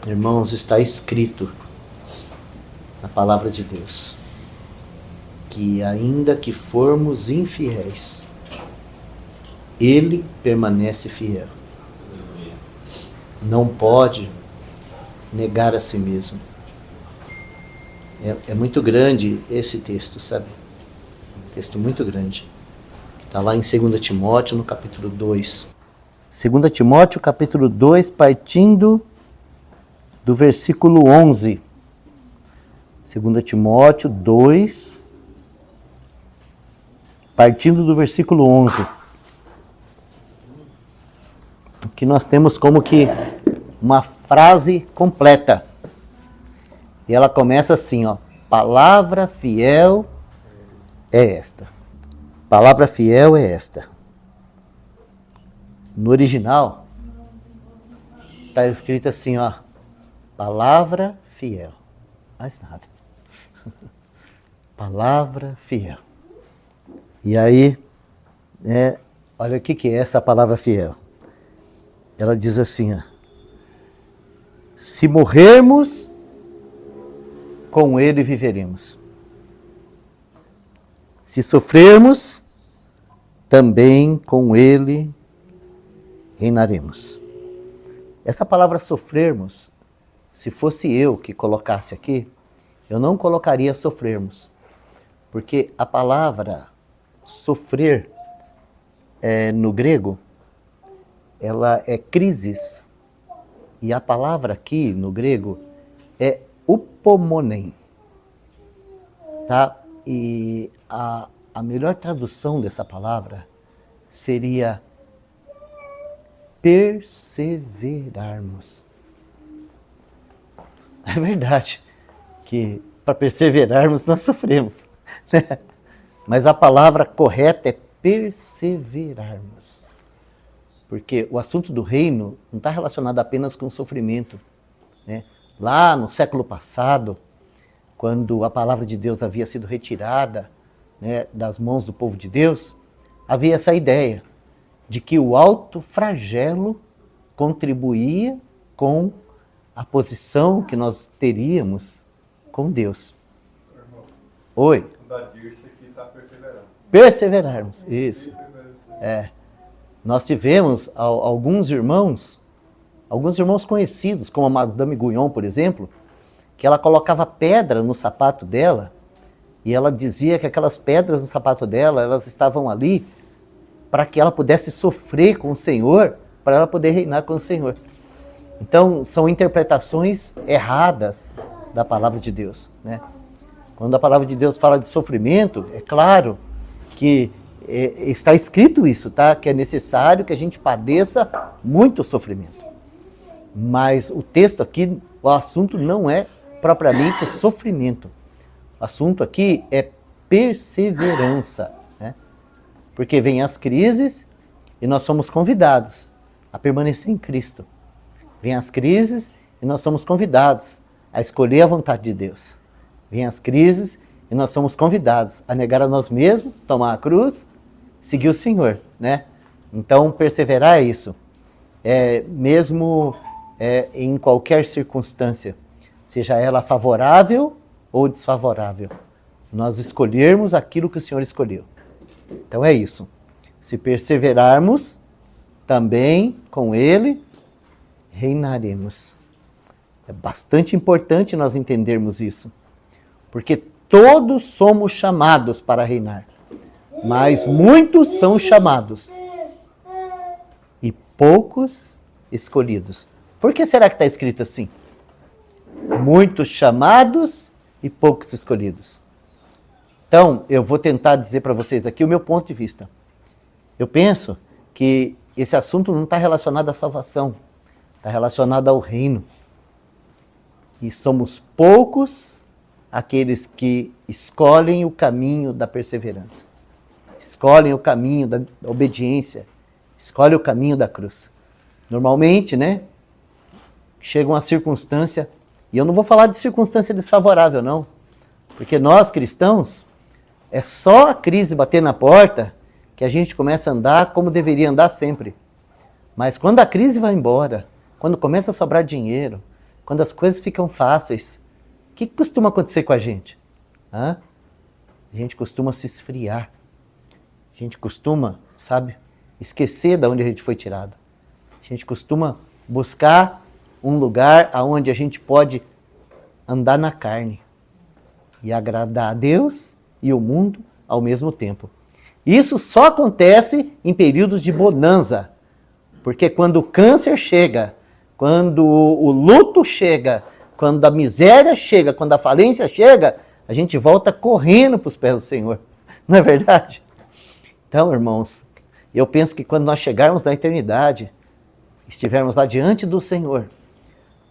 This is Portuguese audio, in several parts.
Irmãos, está escrito na palavra de Deus que ainda que formos infiéis, Ele permanece fiel. Não pode negar a si mesmo. É muito grande esse texto, sabe? Um texto muito grande. Está lá em 2 Timóteo, no capítulo 2. 2 Timóteo, capítulo 2, partindo do versículo 11. 2 Timóteo 2, partindo do versículo 11. Aqui nós temos como que uma frase completa. E ela começa assim, ó. Palavra fiel é esta. Palavra fiel é esta. No original, está escrito assim, ó. Palavra fiel. Mais nada. Palavra fiel. E aí, olha o que é essa palavra fiel. Ela diz assim, ó. Se morrermos, com Ele viveremos. Se sofrermos, também com Ele reinaremos. Essa palavra sofrermos, se fosse eu que colocasse aqui, eu não colocaria sofrermos. Porque a palavra sofrer, no grego, ela é crisis. E a palavra aqui, no grego, é upomonem. Tá? E a melhor tradução dessa palavra seria perseverarmos. É verdade que para perseverarmos nós sofremos, né? Mas a palavra correta é perseverarmos. Porque o assunto do reino não está relacionado apenas com o sofrimento, né? Lá no século passado, quando a palavra de Deus havia sido retirada, né, das mãos do povo de Deus, havia essa ideia de que o alto flagelo contribuía com a posição que nós teríamos com Deus. Irmão, Oi? da Dirce aqui está perseverando. Perseverarmos, isso. Nós tivemos alguns irmãos conhecidos, como a Madame Guyon, por exemplo, que ela colocava pedra no sapato dela e ela dizia que aquelas pedras no sapato dela, elas estavam ali para que ela pudesse sofrer com o Senhor, para ela poder reinar com o Senhor. Então, são interpretações erradas da palavra de Deus, né? Quando a palavra de Deus fala de sofrimento, é claro que está escrito isso, tá? Que é necessário que a gente padeça muito sofrimento. Mas o texto aqui, o assunto não é propriamente sofrimento. O assunto aqui é perseverança, né? Porque vem as crises e nós somos convidados a permanecer em Cristo. Vem as crises e nós somos convidados a escolher a vontade de Deus. Vem as crises e nós somos convidados a negar a nós mesmos, tomar a cruz, seguir o Senhor, né? Então, perseverar é isso. Mesmo em qualquer circunstância, seja ela favorável ou desfavorável, nós escolhermos aquilo que o Senhor escolheu. Então é isso. Se perseverarmos, também com Ele reinaremos. É bastante importante nós entendermos isso, porque todos somos chamados para reinar, mas muitos são chamados e poucos escolhidos. Por que será que está escrito assim? Muitos chamados e poucos escolhidos. Então, eu vou tentar dizer para vocês aqui o meu ponto de vista. Eu penso que esse assunto não está relacionado à salvação, está relacionado ao reino. E somos poucos aqueles que escolhem o caminho da perseverança, escolhem o caminho da obediência, escolhem o caminho da cruz. Normalmente, né, chega uma circunstância, e eu não vou falar de circunstância desfavorável, não, porque nós cristãos, é só a crise bater na porta que a gente começa a andar como deveria andar sempre. Mas quando a crise vai embora, quando começa a sobrar dinheiro, quando as coisas ficam fáceis, o que costuma acontecer com a gente? A gente costuma se esfriar. A gente costuma, sabe, esquecer de onde a gente foi tirado. A gente costuma buscar um lugar onde a gente pode andar na carne e agradar a Deus e o mundo ao mesmo tempo. Isso só acontece em períodos de bonança, porque quando o câncer chega, quando o luto chega, quando a miséria chega, quando a falência chega, a gente volta correndo para os pés do Senhor. Não é verdade? Então, irmãos, eu penso que quando nós chegarmos na eternidade, estivermos lá diante do Senhor,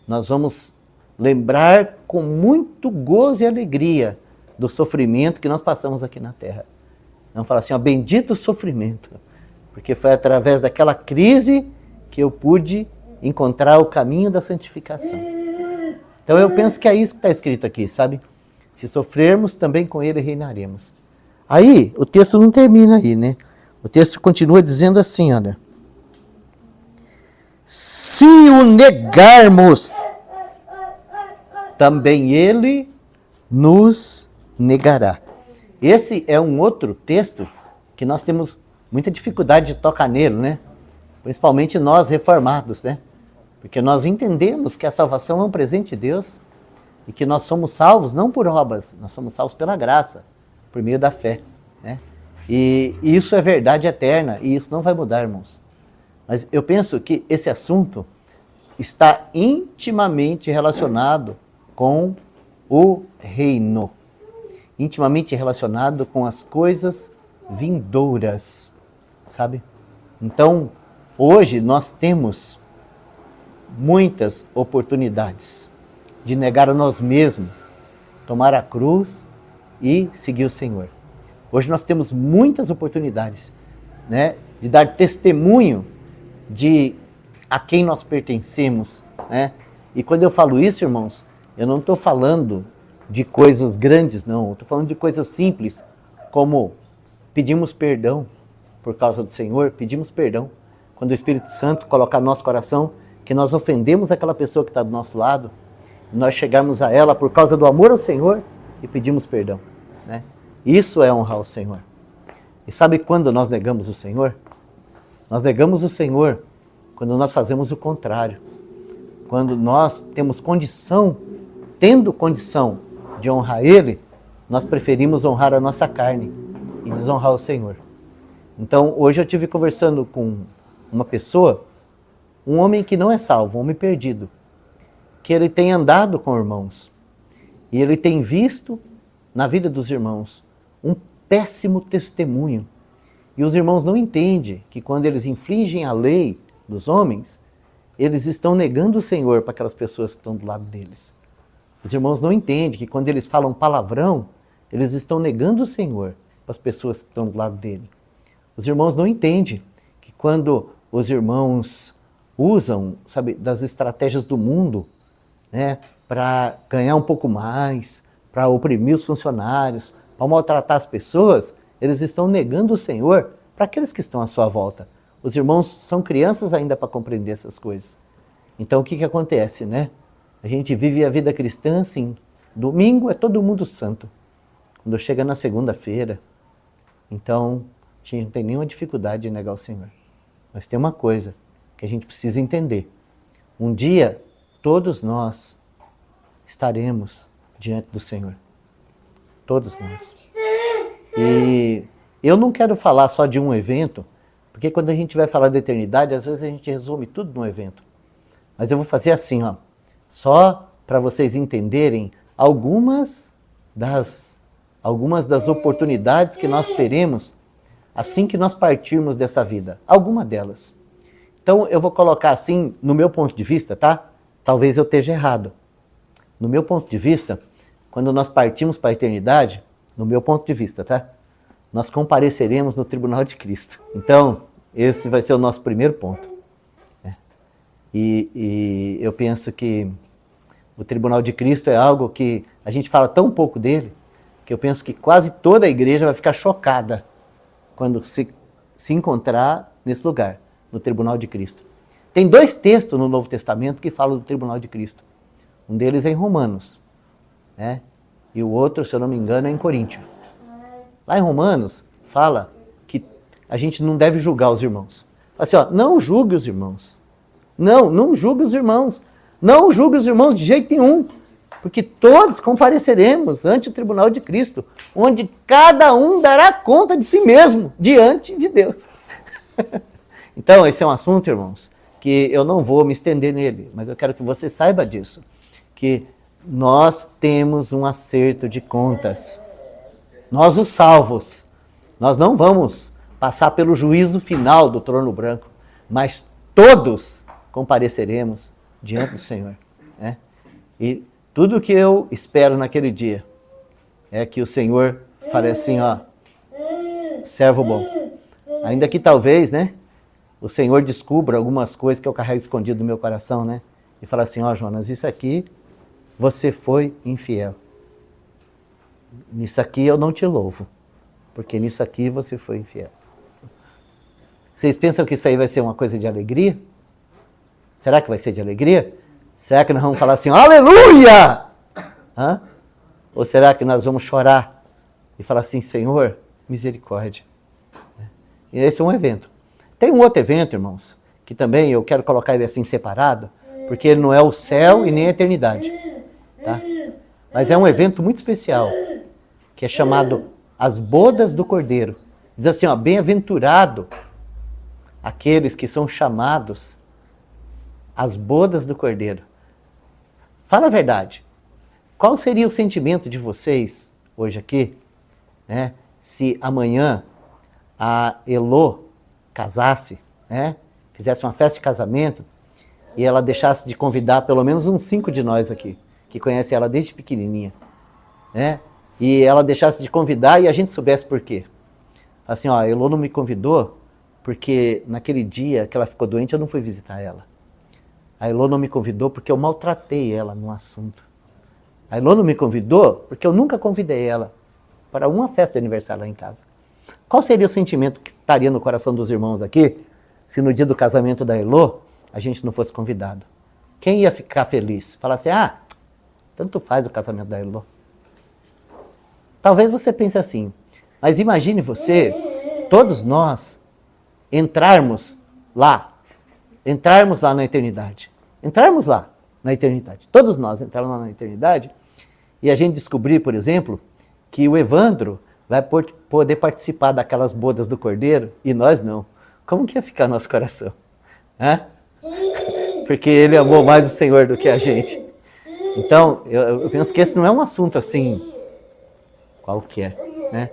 nós vamos lembrar com muito gozo e alegria do sofrimento que nós passamos aqui na terra. Vamos falar assim, ó, bendito sofrimento, porque foi através daquela crise que eu pude encontrar o caminho da santificação. Então eu penso que é isso que está escrito aqui, sabe? Se sofrermos, também com ele reinaremos. Aí, o texto não termina aí, né? O texto continua dizendo assim, olha. Se o negarmos, também ele nos negará. Esse é um outro texto que nós temos muita dificuldade de tocar nele, né? Principalmente nós reformados, né? Porque nós entendemos que a salvação é um presente de Deus e que nós somos salvos não por obras, nós somos salvos pela graça, por meio da fé, né? E isso é verdade eterna e isso não vai mudar, irmãos. Mas eu penso que esse assunto está intimamente relacionado com o reino, intimamente relacionado com as coisas vindouras, sabe? Então, hoje nós temos muitas oportunidades de negar a nós mesmos, tomar a cruz e seguir o Senhor. Hoje nós temos muitas oportunidades, né, de dar testemunho de a quem nós pertencemos, né? E quando eu falo isso, irmãos, eu não estou falando de coisas grandes, não. Estou falando de coisas simples, como pedimos perdão por causa do Senhor, pedimos perdão quando o Espírito Santo colocar no nosso coração que nós ofendemos aquela pessoa que está do nosso lado, nós chegarmos a ela por causa do amor ao Senhor e pedimos perdão, né? Isso é honrar o Senhor. E sabe quando nós negamos o Senhor? Nós negamos o Senhor quando nós fazemos o contrário. Quando nós temos condição, tendo condição de honrar Ele, nós preferimos honrar a nossa carne e desonrar o Senhor. Então, hoje eu estive conversando com uma pessoa, um homem que não é salvo, um homem perdido, que ele tem andado com irmãos e ele tem visto na vida dos irmãos um péssimo testemunho. E os irmãos não entendem que quando eles infringem a lei dos homens, eles estão negando o Senhor para aquelas pessoas que estão do lado deles. Os irmãos não entendem que quando eles falam palavrão, eles estão negando o Senhor para as pessoas que estão do lado dele. Os irmãos não entendem que quando os irmãos usam, sabe, das estratégias do mundo, né, para ganhar um pouco mais, para oprimir os funcionários, para maltratar as pessoas, eles estão negando o Senhor para aqueles que estão à sua volta. Os irmãos são crianças ainda para compreender essas coisas. Então o que acontece, né? A gente vive a vida cristã assim, domingo é todo mundo santo. Quando chega na segunda-feira, então a gente não tem nenhuma dificuldade de negar o Senhor. Mas tem uma coisa que a gente precisa entender. Um dia, todos nós estaremos diante do Senhor. Todos nós. E eu não quero falar só de um evento, porque quando a gente vai falar da eternidade, às vezes a gente resume tudo num evento. Mas eu vou fazer assim, ó, só para vocês entenderem algumas das oportunidades que nós teremos assim que nós partirmos dessa vida. Alguma delas. Então eu vou colocar assim, no meu ponto de vista, tá? Talvez eu esteja errado. No meu ponto de vista, quando nós partimos para a eternidade, no meu ponto de vista, tá? Nós compareceremos no tribunal de Cristo. Então, esse vai ser o nosso primeiro ponto. Né? E eu penso que o tribunal de Cristo é algo que a gente fala tão pouco dele, que eu penso que quase toda a igreja vai ficar chocada quando se encontrar nesse lugar, no tribunal de Cristo. Tem 2 textos no Novo Testamento que falam do tribunal de Cristo. Um deles é em Romanos, né? E o outro, se eu não me engano, é em Coríntios. Lá em Romanos, fala que a gente não deve julgar os irmãos. Fala assim, ó, não julgue os irmãos. Não julgue os irmãos. Não julgue os irmãos de jeito nenhum. Porque todos compareceremos ante o tribunal de Cristo, onde cada um dará conta de si mesmo, diante de Deus. Então, esse é um assunto, irmãos, que eu não vou me estender nele, mas eu quero que você saiba disso, que nós temos um acerto de contas. Nós, os salvos, nós não vamos passar pelo juízo final do trono branco, mas todos compareceremos diante do Senhor, né? E tudo o que eu espero naquele dia é que o Senhor fale assim, ó, servo bom. Ainda que talvez, né, o Senhor descubra algumas coisas que eu carrego escondido no meu coração, né? E fala assim, ó, Jonas, isso aqui você foi infiel. Nisso aqui eu não te louvo, porque nisso aqui você foi infiel. Vocês pensam que isso aí vai ser uma coisa de alegria? Será que vai ser de alegria? Será que nós vamos falar assim, aleluia? Hã? Ou será que nós vamos chorar e falar assim, Senhor, misericórdia? E esse é um evento. Tem um outro evento, irmãos, que também eu quero colocar ele assim separado, porque ele não é o céu e nem a eternidade, tá? Mas é um evento muito especial, que é chamado as bodas do Cordeiro. Diz assim, ó, bem-aventurado aqueles que são chamados as bodas do Cordeiro. Fala a verdade. Qual seria o sentimento de vocês hoje aqui, né, se amanhã a Elô casasse, né, fizesse uma festa de casamento e ela deixasse de convidar pelo menos uns 5 de nós aqui, que conhecem ela desde pequenininha, né, e ela deixasse de convidar e a gente soubesse por quê. Assim, ó, a Elô não me convidou porque naquele dia que ela ficou doente eu não fui visitar ela. A Elô não me convidou porque eu maltratei ela num assunto. A Elô não me convidou porque eu nunca convidei ela para uma festa de aniversário lá em casa. Qual seria o sentimento que estaria no coração dos irmãos aqui se no dia do casamento da Elô a gente não fosse convidado? Quem ia ficar feliz? Falar assim, tanto faz o casamento da Elô. Talvez você pense assim, mas imagine você, todos nós, entrarmos lá na eternidade. Entrarmos lá na eternidade. Todos nós entrarmos lá na eternidade e a gente descobrir, por exemplo, que o Evandro vai poder participar daquelas bodas do Cordeiro e nós não. Como que ia ficar nosso coração? Hã? Porque ele amou mais o Senhor do que a gente. Então, eu penso que esse não é um assunto assim, qualquer, né?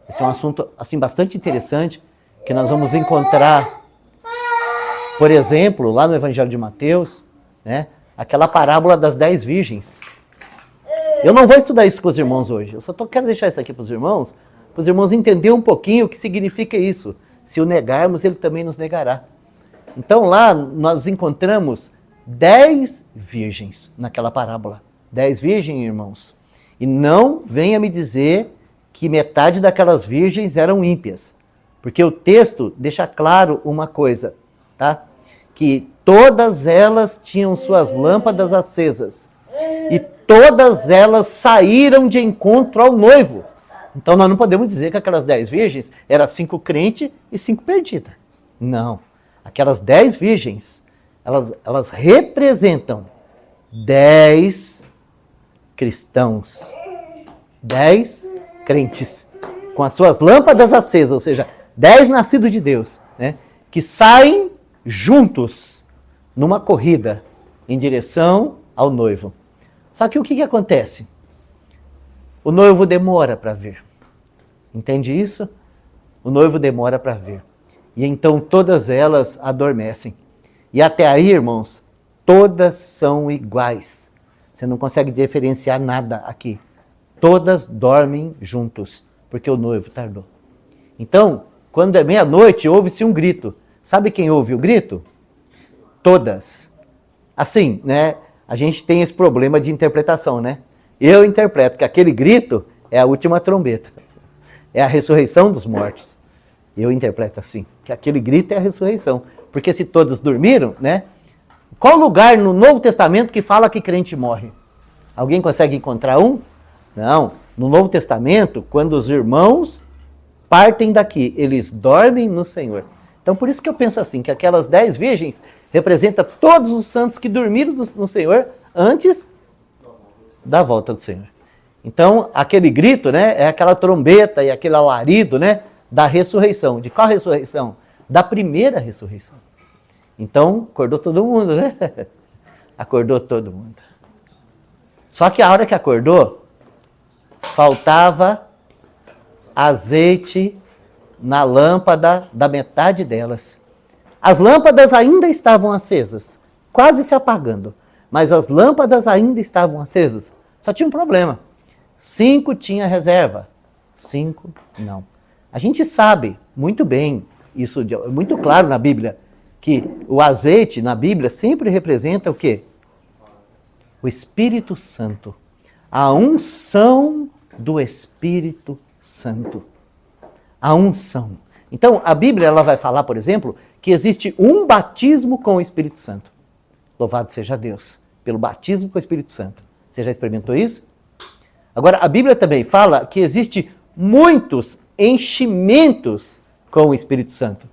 Esse é um assunto assim bastante interessante que nós vamos encontrar, por exemplo, lá no Evangelho de Mateus, né, aquela parábola das 10 virgens. Eu não vou estudar isso com os irmãos hoje, eu só quero deixar isso aqui para os irmãos entenderem um pouquinho o que significa isso. Se o negarmos, ele também nos negará. Então lá nós encontramos 10 virgens naquela parábola. 10 virgens, irmãos. E não venha me dizer que metade daquelas virgens eram ímpias. Porque o texto deixa claro uma coisa, tá? Que todas elas tinham suas lâmpadas acesas. E todas elas saíram de encontro ao noivo. Então nós não podemos dizer que aquelas 10 virgens eram 5 crentes e 5 perdidas. Não. Aquelas 10 virgens, elas representam 10 cristãos. 10 crentes. Com as suas lâmpadas acesas, ou seja, 10 nascidos de Deus, né, que saem juntos numa corrida em direção ao noivo. Só que o que acontece? O noivo demora para vir. Entende isso? O noivo demora para vir. E então todas elas adormecem. E até aí, irmãos, todas são iguais. Você não consegue diferenciar nada aqui. Todas dormem juntos, porque o noivo tardou. Então, quando é meia-noite, ouve-se um grito. Sabe quem ouve o grito? Todas. Assim, né? A gente tem esse problema de interpretação, né? Eu interpreto que aquele grito é a última trombeta. É a ressurreição dos mortos. Eu interpreto assim, que aquele grito é a ressurreição. Porque se todos dormiram, né? Qual lugar no Novo Testamento que fala que crente morre? Alguém consegue encontrar um? Não. No Novo Testamento, quando os irmãos partem daqui, eles dormem no Senhor. Então, por isso que eu penso assim, que aquelas 10 virgens representam todos os santos que dormiram no Senhor antes da volta do Senhor. Então, aquele grito, né, é aquela trombeta e aquele alarido, né, da ressurreição. De qual ressurreição? Da primeira ressurreição. Então, acordou todo mundo, né? Acordou todo mundo. Só que a hora que acordou, faltava azeite na lâmpada da metade delas. As lâmpadas ainda estavam acesas, quase se apagando, mas as lâmpadas ainda estavam acesas. Só tinha um problema. 5 tinha reserva, 5 não. A gente sabe muito bem, isso é muito claro na Bíblia, que o azeite na Bíblia sempre representa o quê? O Espírito Santo. A unção do Espírito Santo. A unção. Então, a Bíblia ela vai falar, por exemplo, que existe um batismo com o Espírito Santo. Louvado seja Deus pelo batismo com o Espírito Santo. Você já experimentou isso? Agora, a Bíblia também fala que existe muitos enchimentos com o Espírito Santo.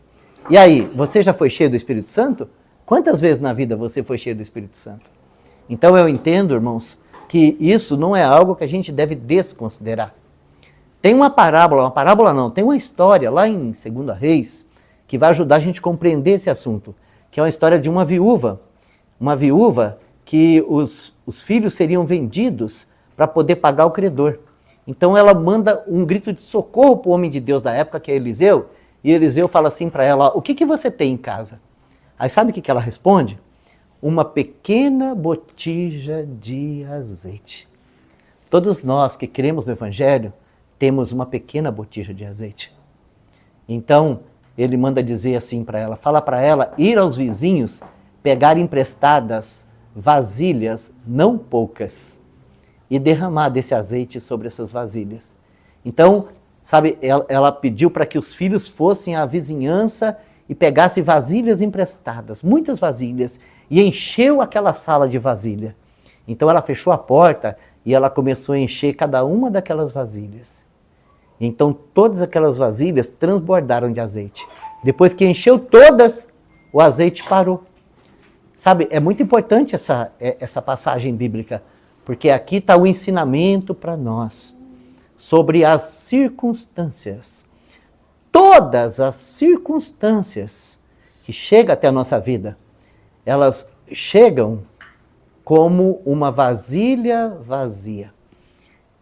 E aí, você já foi cheio do Espírito Santo? Quantas vezes na vida você foi cheio do Espírito Santo? Então eu entendo, irmãos, que isso não é algo que a gente deve desconsiderar. Tem uma parábola não, tem uma história lá em 2 Reis que vai ajudar a gente a compreender esse assunto, que é uma história de uma viúva que os filhos seriam vendidos para poder pagar o credor. Então ela manda um grito de socorro para o homem de Deus da época, que é Eliseu, e Eliseu fala assim para ela, o que você tem em casa? Aí sabe o que ela responde? Uma pequena botija de azeite. Todos nós que cremos no Evangelho, temos uma pequena botija de azeite. Então, ele manda dizer assim para ela, fala para ela ir aos vizinhos, pegar emprestadas vasilhas, não poucas, e derramar desse azeite sobre essas vasilhas. Então, sabe, ela pediu para que os filhos fossem à vizinhança e pegassem vasilhas emprestadas, muitas vasilhas, e encheu aquela sala de vasilha. Então ela fechou a porta e ela começou a encher cada uma daquelas vasilhas. Então todas aquelas vasilhas transbordaram de azeite. Depois que encheu todas, o azeite parou. Sabe, é muito importante essa passagem bíblica, porque aqui está o ensinamento para nós sobre as circunstâncias. Todas as circunstâncias que chegam até a nossa vida, elas chegam como uma vasilha vazia.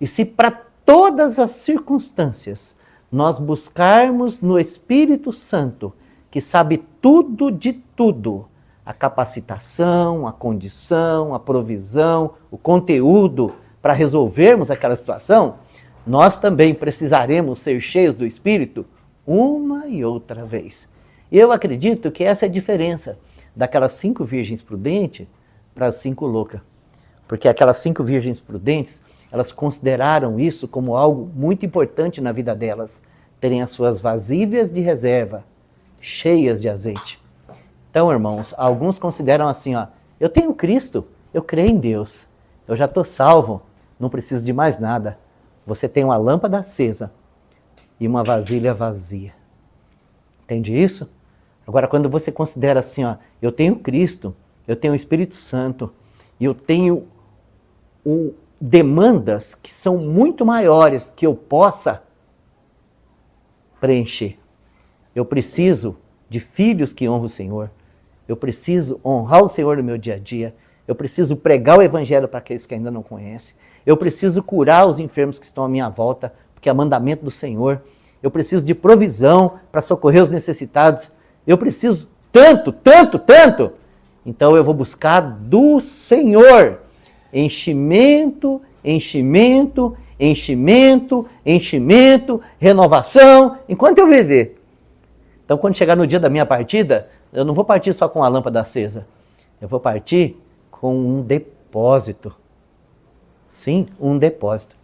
E se para todas as circunstâncias nós buscarmos no Espírito Santo, que sabe tudo de tudo, a capacitação, a condição, a provisão, o conteúdo para resolvermos aquela situação, nós também precisaremos ser cheios do Espírito uma e outra vez. Eu acredito que essa é a diferença daquelas 5 virgens prudentes para as 5 loucas. Porque aquelas 5 virgens prudentes, elas consideraram isso como algo muito importante na vida delas, terem as suas vasilhas de reserva cheias de azeite. Então, irmãos, alguns consideram assim, eu tenho Cristo, eu creio em Deus, eu já estou salvo, não preciso de mais nada. Você tem uma lâmpada acesa e uma vasilha vazia. Entende isso? Agora, quando você considera assim, eu tenho Cristo, eu tenho o Espírito Santo, e eu tenho demandas que são muito maiores que eu possa preencher. Eu preciso de filhos que honram o Senhor. Eu preciso honrar o Senhor no meu dia a dia. Eu preciso pregar o Evangelho para aqueles que ainda não conhecem. Eu preciso curar os enfermos que estão à minha volta, porque é mandamento do Senhor. Eu preciso de provisão para socorrer os necessitados. Eu preciso tanto. Então eu vou buscar do Senhor enchimento, renovação, enquanto eu viver. Então quando chegar no dia da minha partida, eu não vou partir só com a lâmpada acesa. Eu vou partir com um depósito. Sim, um depósito.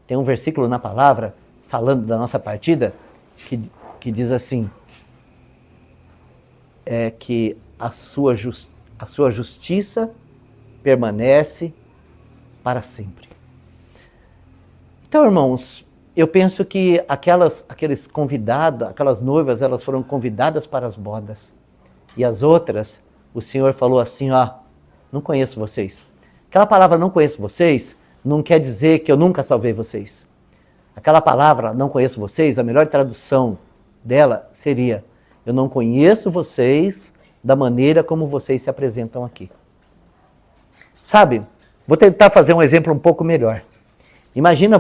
Tem um versículo na palavra, falando da nossa partida, que diz assim, que a sua justiça permanece para sempre. Então, irmãos, eu penso que aqueles convidados, aquelas noivas, elas foram convidadas para as bodas. E as outras, o Senhor falou assim, ó, não conheço vocês. Aquela palavra não conheço vocês, não quer dizer que eu nunca salvei vocês. Aquela palavra não conheço vocês, a melhor tradução dela seria, eu não conheço vocês da maneira como vocês se apresentam aqui. Sabe, vou tentar fazer um exemplo um pouco melhor. Imagina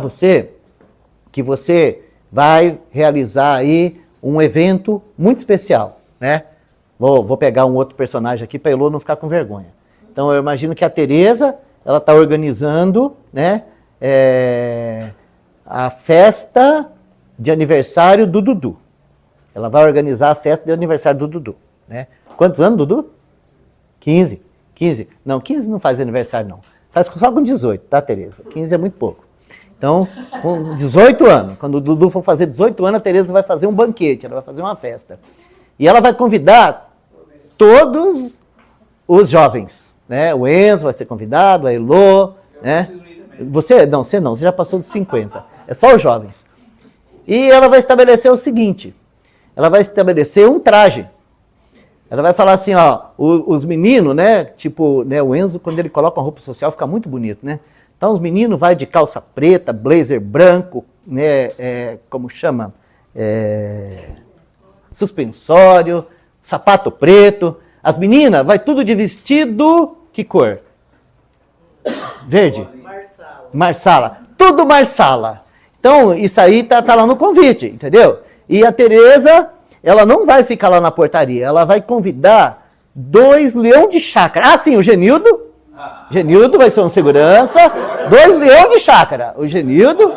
que você vai realizar aí um evento muito especial, né? Vou pegar um outro personagem aqui para a Elô não ficar com vergonha. Então eu imagino que a Tereza, ela está organizando, né, a festa de aniversário do Dudu. Ela vai organizar a festa de aniversário do Dudu, né? Quantos anos, Dudu? 15. 15. Não, 15 não faz aniversário, não. Faz só com 18, tá, Tereza? 15 é muito pouco. Então, com 18 anos, quando o Dudu for fazer 18 anos, a Tereza vai fazer um banquete, ela vai fazer uma festa. E ela vai convidar todos os jovens, né? O Enzo vai ser convidado, a Elô, né? Você não, você já passou dos 50. É só os jovens. E ela vai estabelecer o seguinte, ela vai estabelecer um traje. Ela vai falar assim, ó, os meninos, né, tipo, né, o Enzo, quando ele coloca uma roupa social, fica muito bonito, né? Então, os meninos vai de calça preta, blazer branco, né, como chama? Suspensório, sapato preto. As meninas vai tudo de vestido, que cor? Verde? Marsala. Marsala. Tudo marsala. Então, isso aí tá lá no convite, entendeu? E a Tereza, ela não vai ficar lá na portaria, ela vai convidar 2 leão de chácara. Ah, sim, o Genildo. Genildo vai ser um segurança. 2 leão de chácara. O Genildo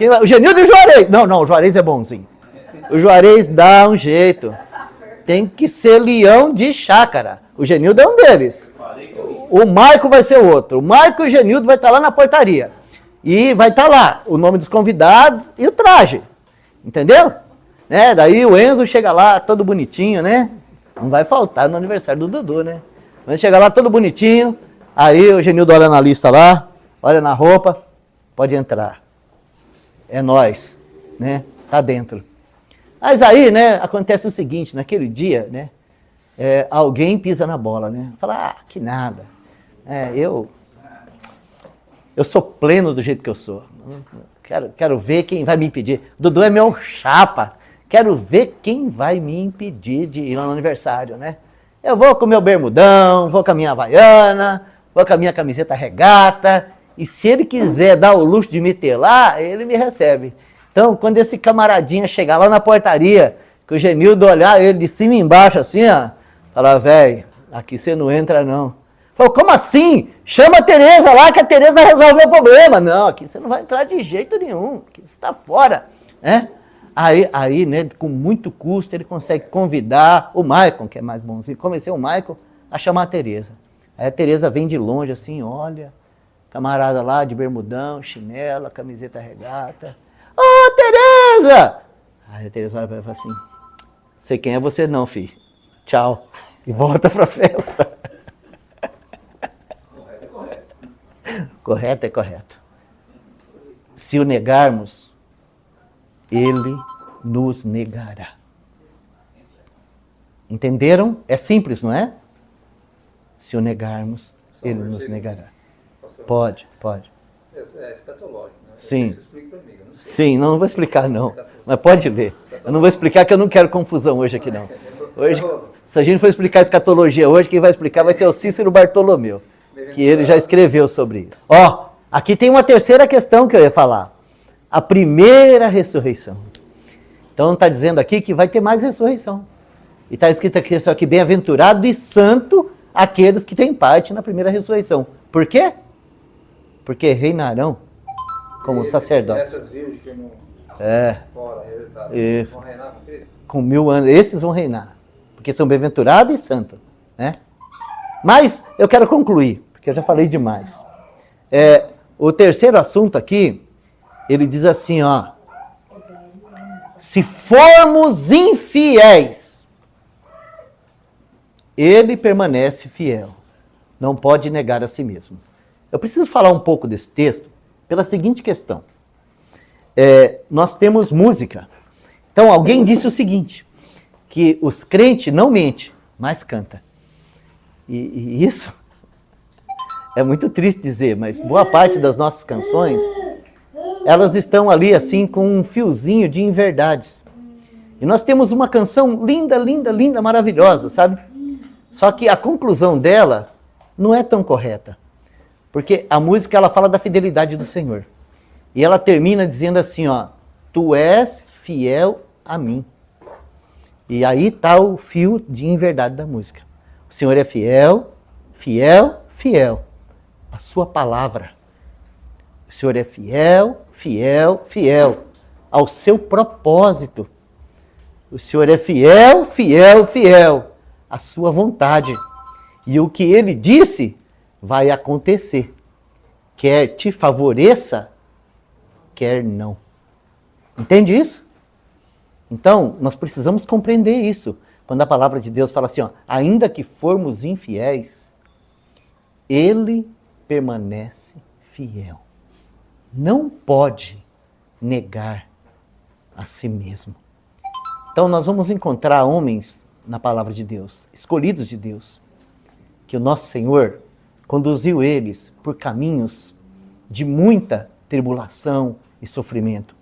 e o Juarez. Não, o Juarez é bonzinho. O Juarez dá um jeito. Tem que ser leão de chácara. O Genildo é um deles. O Maico vai ser o outro. O Maico e o Genildo vai estar lá na portaria. E vai estar lá o nome dos convidados e o traje. Entendeu? Né? Daí o Enzo chega lá todo bonitinho, né? Não vai faltar no aniversário do Dudu, né? Mas chega lá todo bonitinho. Aí o Genildo olha na lista lá, olha na roupa, pode entrar. É nós, né? Tá dentro. Mas aí, né, acontece o seguinte, naquele dia, né, alguém pisa na bola, né? Fala, que nada. Eu sou pleno do jeito que eu sou. Quero ver quem vai me impedir. Dudu é meu chapa. Quero ver quem vai me impedir de ir lá no aniversário, né? Eu vou com o meu bermudão, vou com a minha havaiana, vou com a minha camiseta regata, e se ele quiser dar o luxo de me ter lá, ele me recebe. Então, quando esse camaradinha chegar lá na portaria, que o Genildo olhar ele de cima e embaixo assim, ó, falar, velho, aqui você não entra não. Falou, como assim? Chama a Tereza lá que a Tereza resolve o problema. Não, aqui você não vai entrar de jeito nenhum, aqui você está fora, né? Aí, né, com muito custo, ele consegue convidar o Maicon, que é mais bonzinho, convencer o Maicon a chamar a Tereza. Aí a Tereza vem de longe assim, olha, camarada lá de bermudão, chinela, camiseta regata. Ô, Tereza! Aí a Tereza olha pra ela e fala assim, sei quem é você não, filho. Tchau. E volta pra festa. Correto é correto. Correto é correto. Se o negarmos, ele nos negará. Entenderam? É simples, não é? Se o negarmos, ele nos negará. Pode. É escatológico, né? Sim. Você explica pra mim, Sim, não vou explicar não. Mas pode ler. Eu não vou explicar que eu não quero confusão hoje aqui não. Hoje, se a gente for explicar escatologia hoje, quem vai explicar vai ser o Cícero Bartolomeu, que ele já escreveu sobre isso. Ó, aqui tem uma terceira questão que eu ia falar. A primeira ressurreição. Então está dizendo aqui que vai ter mais ressurreição. E está escrito aqui, só que bem-aventurado e santo aqueles que têm parte na primeira ressurreição. Por quê? Porque reinarão como sacerdotes. Essas virgens que não fora, isso. Vão reinar com Cristo? Com 1000 anos. Esses vão reinar. Porque são bem-aventurados e santos. Né? Mas eu quero concluir, porque eu já falei demais. O terceiro assunto aqui, ele diz assim, ó. Se formos infiéis, Ele permanece fiel, não pode negar a si mesmo. Eu preciso falar um pouco desse texto pela seguinte questão. Nós temos música. Então alguém disse o seguinte, que os crentes não mentem, mas canta. E isso é muito triste dizer, mas boa parte das nossas canções, elas estão ali assim com um fiozinho de inverdades. E nós temos uma canção linda, linda, linda, maravilhosa, sabe? Só que a conclusão dela não é tão correta. Porque a música, ela fala da fidelidade do Senhor. E ela termina dizendo assim, ó, tu és fiel a mim. E aí está o fio de inverdade da música. O Senhor é fiel, fiel, fiel. A sua palavra. O Senhor é fiel, fiel, fiel. Ao seu propósito. O Senhor é fiel, fiel, fiel. A sua vontade. E o que ele disse vai acontecer. Quer te favoreça, quer não. Entende isso? Então, nós precisamos compreender isso. Quando a palavra de Deus fala assim, ó, ainda que formos infiéis, ele permanece fiel. Não pode negar a si mesmo. Então, nós vamos encontrar homens na palavra de Deus, escolhidos de Deus, que o nosso Senhor conduziu eles por caminhos de muita tribulação e sofrimento.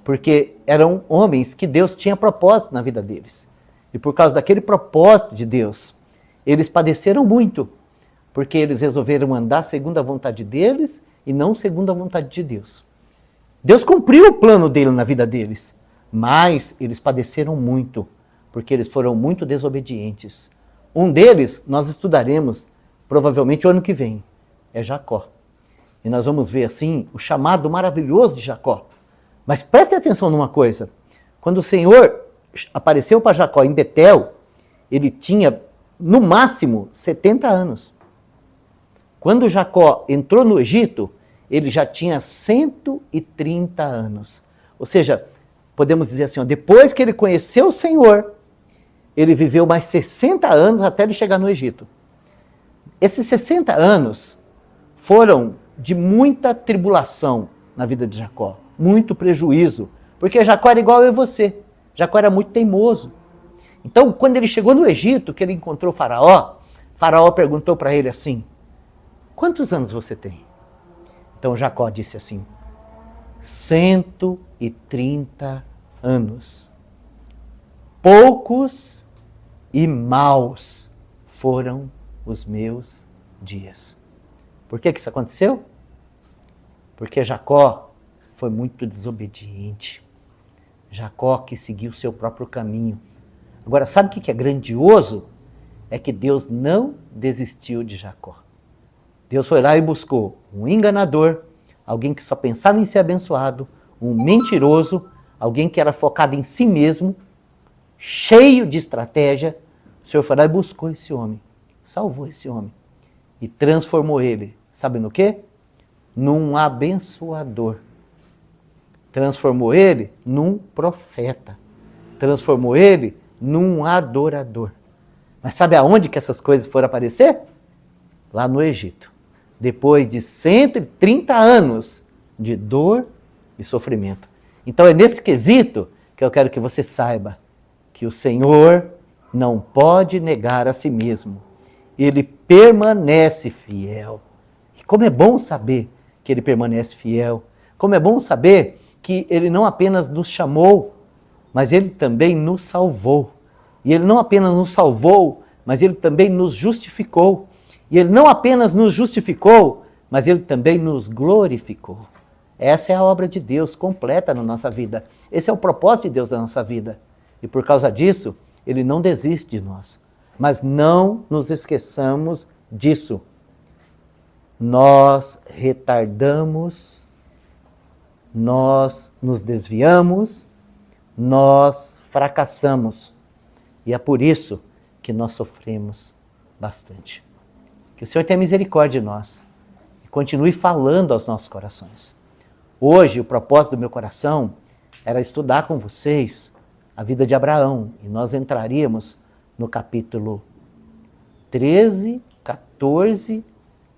Porque eram homens que Deus tinha propósito na vida deles. E por causa daquele propósito de Deus, eles padeceram muito, porque eles resolveram andar segundo a vontade deles e não segundo a vontade de Deus. Deus cumpriu o plano dele na vida deles, mas eles padeceram muito, porque eles foram muito desobedientes. Um deles nós estudaremos provavelmente o ano que vem, é Jacó. E nós vamos ver assim o chamado maravilhoso de Jacó. Mas preste atenção numa coisa, quando o Senhor apareceu para Jacó em Betel, ele tinha no máximo 70 anos. Quando Jacó entrou no Egito, ele já tinha 130 anos. Ou seja, podemos dizer assim, ó, depois que ele conheceu o Senhor, ele viveu mais 60 anos até ele chegar no Egito. Esses 60 anos foram de muita tribulação na vida de Jacó, muito prejuízo, porque Jacó era igual eu e você, Jacó era muito teimoso. Então, quando ele chegou no Egito, que ele encontrou Faraó, Faraó perguntou para ele assim, quantos anos você tem? Então Jacó disse assim, 130 anos. Poucos e maus foram os meus dias. Por que isso aconteceu? Porque Jacó foi muito desobediente. Jacó que seguiu o seu próprio caminho. Agora, sabe o que é grandioso? É que Deus não desistiu de Jacó. Deus foi lá e buscou um enganador, alguém que só pensava em ser abençoado, um mentiroso, alguém que era focado em si mesmo, cheio de estratégia. O Senhor foi lá e buscou esse homem, salvou esse homem e transformou ele, sabe no quê? Num abençoador. Transformou ele num profeta. Transformou ele num adorador. Mas sabe aonde que essas coisas foram aparecer? Lá no Egito. Depois de 130 anos de dor e sofrimento. Então é nesse quesito que eu quero que você saiba que o Senhor não pode negar a si mesmo. Ele permanece fiel. E como é bom saber que ele permanece fiel. Como é bom saber que ele não apenas nos chamou, mas ele também nos salvou. E ele não apenas nos salvou, mas ele também nos justificou. E ele não apenas nos justificou, mas ele também nos glorificou. Essa é a obra de Deus completa na nossa vida. Esse é o propósito de Deus na nossa vida. E por causa disso, ele não desiste de nós. Mas não nos esqueçamos disso. Nós retardamos, nós nos desviamos, nós fracassamos. E é por isso que nós sofremos bastante. Que o Senhor tenha misericórdia de nós e continue falando aos nossos corações. Hoje, o propósito do meu coração era estudar com vocês a vida de Abraão. E nós entraríamos no capítulo 13, 14,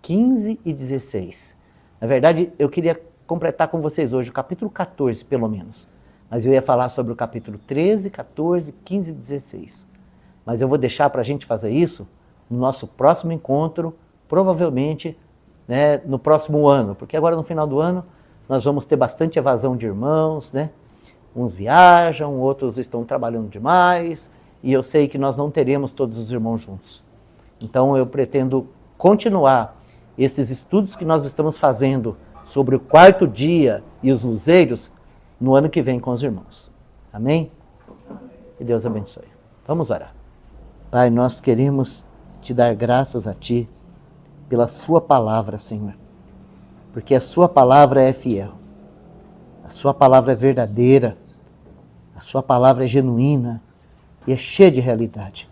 15 e 16. Na verdade, eu queria completar com vocês hoje o capítulo 14, pelo menos. Mas eu ia falar sobre o capítulo 13, 14, 15 e 16. Mas eu vou deixar para a gente fazer isso no nosso próximo encontro, provavelmente, né, no próximo ano. Porque agora, no final do ano, nós vamos ter bastante evasão de irmãos, né? Uns viajam, outros estão trabalhando demais, e eu sei que nós não teremos todos os irmãos juntos. Então eu pretendo continuar esses estudos que nós estamos fazendo sobre o quarto dia e os luzeiros no ano que vem com os irmãos. Amém? Que Deus abençoe. Vamos orar. Pai, nós queremos te dar graças a Ti pela Sua palavra, Senhor. Porque a Sua palavra é fiel. A Sua palavra é verdadeira. A Sua palavra é genuína e é cheia de realidade.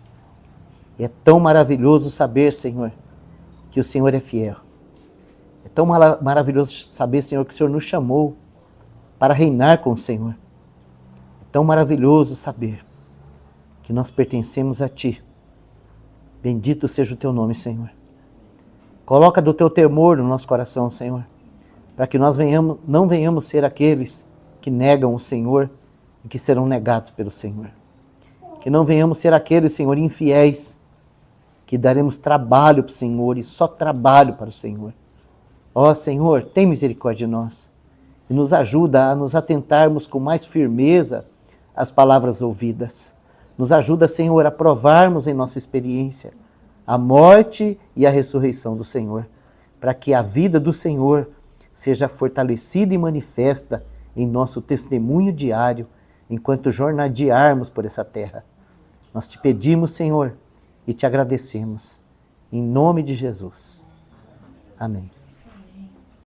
E é tão maravilhoso saber, Senhor, que o Senhor é fiel. É tão maravilhoso saber, Senhor, que o Senhor nos chamou para reinar com o Senhor. É tão maravilhoso saber que nós pertencemos a Ti. Bendito seja o Teu nome, Senhor. Coloca do Teu temor no nosso coração, Senhor, para que nós não venhamos ser aqueles que negam o Senhor e que serão negados pelo Senhor. Que não venhamos ser aqueles, Senhor, infiéis, que daremos trabalho para o Senhor e só trabalho para o Senhor. Ó Senhor, tem misericórdia de nós e nos ajuda a nos atentarmos com mais firmeza às palavras ouvidas. Nos ajuda, Senhor, a provarmos em nossa experiência a morte e a ressurreição do Senhor, para que a vida do Senhor seja fortalecida e manifesta em nosso testemunho diário, enquanto jornadearmos por essa terra. Nós te pedimos, Senhor, e te agradecemos. Em nome de Jesus. Amém.